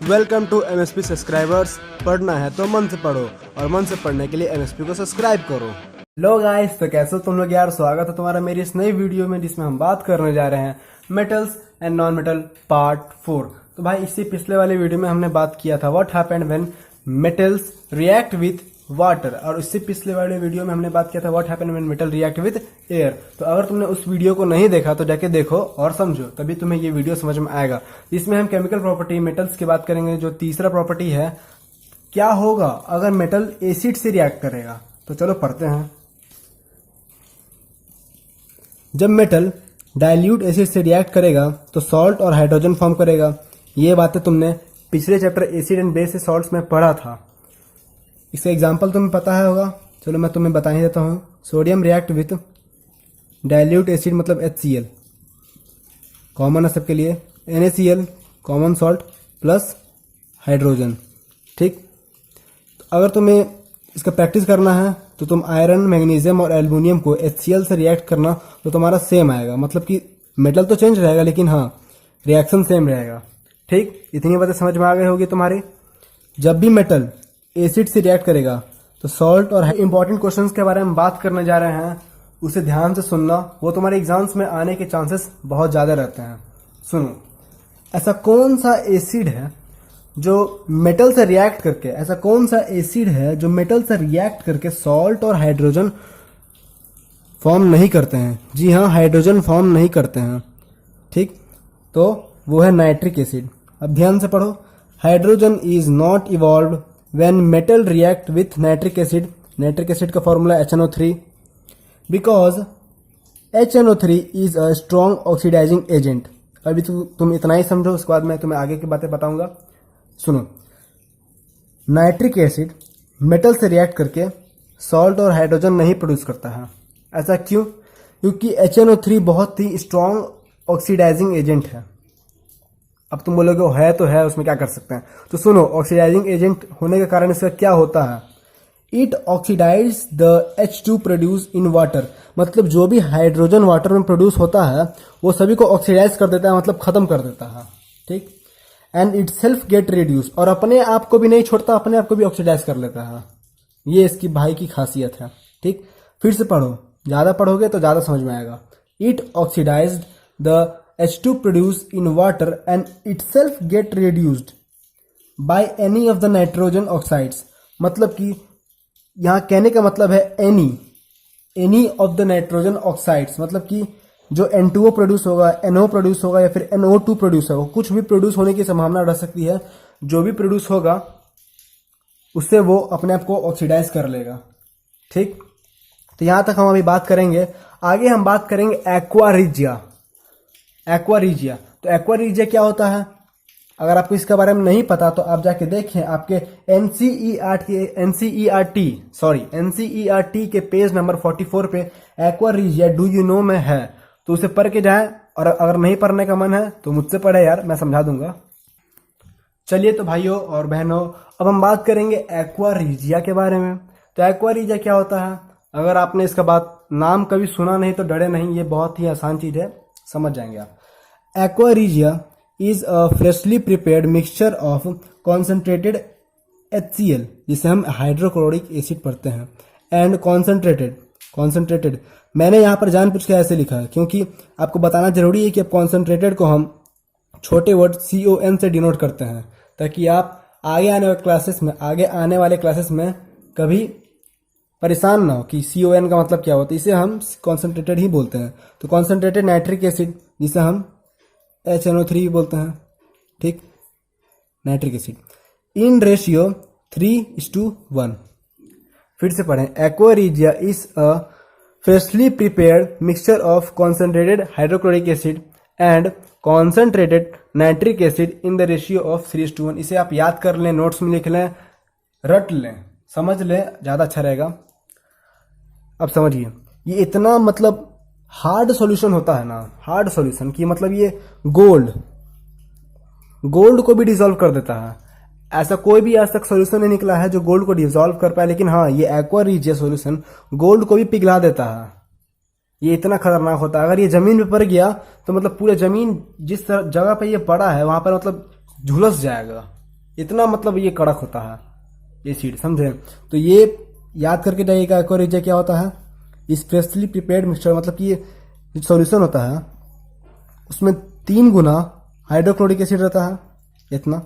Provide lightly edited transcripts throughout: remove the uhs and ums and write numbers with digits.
Welcome to MSP subscribers. पढ़ना है तो मन से पढ़ो और मन से पढ़ने के लिए एमएसपी को सब्सक्राइब करो। लो गाइस, तो कैसे हो तुम लोग यार। स्वागत है तुम्हारा मेरी इस नई वीडियो में जिसमें हम बात करने जा रहे हैं metals and non metal part 4। तो भाई इससे पिछले वाले वीडियो में हमने बात किया था what happened when metals react with water, और इससे पिछले वाले वीडियो में हमने बात किया था what happened when metal react with air. तो अगर तुमने उस वीडियो को नहीं देखा तो जाके देखो और समझो, तभी तुम्हें ये वीडियो समझ में आएगा। इसमें हम केमिकल प्रॉपर्टी मेटल्स की बात करेंगे। जो तीसरा प्रॉपर्टी है, क्या होगा अगर मेटल एसिड से रिएक्ट करेगा। तो चलो पढ़ते हैं। जब मेटल डाइल्यूट एसिड से रिएक्ट करेगा तो सॉल्ट और हाइड्रोजन फॉर्म करेगा। ये बातें तुमने पिछले chapter acid and base salts में पढ़ा था। इसका एग्जाम्पल तुम्हें पता है होगा, चलो मैं तुम्हें बता ही देता हूँ। Sodium react with dilute acid मतलब HCl, कॉमन है सबके लिए, NaCl common salt plus hydrogen. ठीक, तो अगर तुम्हें इसका प्रैक्टिस करना है तो तुम आयरन, मैग्नीशियम और एल्युमिनियम को HCl से रिएक्ट करना तो तुम्हारा सेम आएगा। मतलब कि मेटल तो चेंज रहेगा लेकिन हाँ रिएक्शन सेम रहेगा। ठीक, इतनी बातें समझ में आ गई होगी तुम्हारी। जब भी मेटल एसिड से रिएक्ट करेगा तो सॉल्ट और इंपॉर्टेंट क्वेश्चंस के बारे में बात करने जा रहे हैं, उसे ध्यान से सुनना। वो तुम्हारे एग्जाम्स में आने के चांसेस बहुत ज्यादा रहते हैं। सुनो, ऐसा कौन सा एसिड है जो मेटल से रिएक्ट करके, ऐसा कौन सा एसिड है जो मेटल से रिएक्ट करके सॉल्ट और हाइड्रोजन फॉर्म नहीं करते हैं। जी हाँ, हाइड्रोजन फॉर्म नहीं करते हैं। ठीक, तो वो है नाइट्रिक एसिड। अब ध्यान से पढ़ो। Hydrogen is not evolve when metal react with nitric acid, nitric acid का formula HNO3, because HNO3 is a strong oxidizing agent। अभी तुम इतना ही समझो, उसके बाद मैं तुम्हें आगे की बातें बताऊंगा। सुनो, नाइट्रिक एसिड मेटल से रिएक्ट करके सॉल्ट और हाइड्रोजन नहीं प्रोड्यूस करता है। ऐसा क्यों? क्योंकि HNO3 बहुत ही स्ट्रॉन्ग ऑक्सीडाइजिंग एजेंट है। अब तुम बोलोगे वो है तो है, उसमें क्या कर सकते हैं। तो सुनो, ऑक्सीडाइजिंग एजेंट होने के कारण इसका क्या होता है, it oxidise the H2 produce in water. मतलब जो भी हाइड्रोजन वाटर में प्रोड्यूस होता है वो सभी को ऑक्सीडाइज कर देता है, मतलब खत्म कर देता है। ठीक, and it self get reduce, और अपने आप को भी नहीं छोड़ता, अपने आप को भी ऑक्सीडाइज कर लेता है। ये इसकी भाई की खासियत है। ठीक, फिर से पढ़ो, ज्यादा पढ़ोगे तो ज्यादा समझ में आएगा। It oxidise the H2 produced in water and itself get reduced by any of the nitrogen oxides। मतलब कि यहाँ कहने का मतलब है any of the nitrogen oxides, मतलब कि जो N2O प्रोड्यूस होगा, NO प्रोड्यूस होगा या फिर NO2 प्रोड्यूस होगा, कुछ भी प्रोड्यूस होने की संभावना रह सकती है। जो भी प्रोड्यूस होगा उससे वो अपने आप को ऑक्सीडाइज कर लेगा। ठीक, तो यहाँ तक हम अभी बात करेंगे। आगे हम बात करेंगे एक्वा रिजिया। एक्वा रिजिया, तो एक्वा रिजिया क्या होता है? अगर आपको इसके बारे में नहीं पता तो आप जाके देखें, आपके NCERT के पेज नंबर 44 पे aqua regia do you know में है, तो उसे पढ़ के जाएं। और अगर नहीं पढ़ने का मन है तो मुझसे पढ़े यार, मैं समझा दूंगा। चलिए तो भाइयों और बहनों, अब हम बात करेंगे एक्वा रिजिया के बारे में। तो एक्वा रिजिया क्या होता है? अगर आपने इसका नाम कभी सुना नहीं तो डरे नहीं, ये बहुत ही आसान चीज है, समझ जाएंगे आप। Aqua regia is a freshly prepared mixture of concentrated HCl, जिसे हम हाइड्रोक्लोरिक एसिड पढ़ते हैं, एंड कॉन्सेंट्रेटेड। मैंने यहाँ पर जानबूझ के ऐसे लिखा है क्योंकि आपको बताना जरूरी है कि अब कॉन्सेंट्रेटेड को हम छोटे वर्ड CON से डिनोट करते हैं, ताकि आप आगे आने वाले क्लासेस में कभी परेशान ना हो कि CON का मतलब क्या होता है। इसे हम कॉन्सेंट्रेटेड ही बोलते हैं। तो कॉन्सेंट्रेटेड नाइट्रिक एसिड, जिसे हम HNO3 बोलते हैं। ठीक, नाइट्रिक एसिड इन रेशियो 3:1। फिर से पढ़ें, aqua regia is a freshly prepared mixture of concentrated hydrochloric acid and concentrated nitric acid in the ratio of 3:1। इसे आप याद कर लें, नोट्स में लिख लें, रट लें, समझ लें, ज्यादा अच्छा रहेगा। अब समझिए, ये इतना मतलब हार्ड सॉल्यूशन होता है ना, हार्ड सॉल्यूशन की मतलब ये गोल्ड को भी डिसॉल्व कर देता है। ऐसा कोई भी आज तक सॉल्यूशन नहीं निकला है जो गोल्ड को डिसॉल्व कर पाए, लेकिन हाँ ये एक्वा रिजिया सॉल्यूशन गोल्ड को भी पिघला देता है। ये इतना खतरनाक होता है। अगर ये जमीन पे पड़ गया तो मतलब पूरा जमीन जिस जगह पे ये पड़ा है वहां पर मतलब झुलस जाएगा। इतना मतलब ये कड़क होता है एसिड, समझे। तो ये याद करके जाइएगा एक्वा क्या होता है। स्पेशली प्रिपेयर्ड मिक्सचर मतलब कि ये जो सॉल्यूशन होता है उसमें 3 गुना हाइड्रोक्लोरिक एसिड रहता है इतना,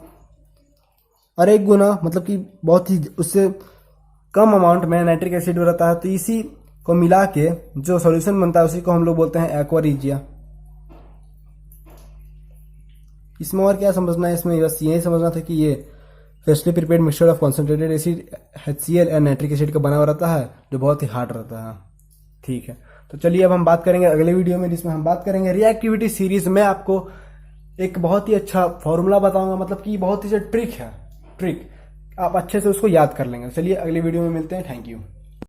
और 1 गुना मतलब कि बहुत ही उससे कम अमाउंट में नाइट्रिक एसिड रहता है। तो इसी को मिला के जो सॉल्यूशन बनता है उसी को हम लोग बोलते हैं एक्वा। इसमें और क्या समझना है, इसमें बस यही समझना था कि ये freshly prepared mixture of concentrated acid HCl and nitric acid का बना हुआ रहता है, जो बहुत ही हार्ड रहता है। ठीक है, तो चलिए अब हम बात करेंगे अगले वीडियो में, जिसमें हम बात करेंगे रिएक्टिविटी सीरीज में। आपको एक बहुत ही अच्छा फॉर्मूला बताऊंगा, मतलब कि बहुत ही ट्रिक है, ट्रिक आप अच्छे से उसको याद कर लेंगे। चलिए अगले वीडियो में मिलते हैं, थैंक यू।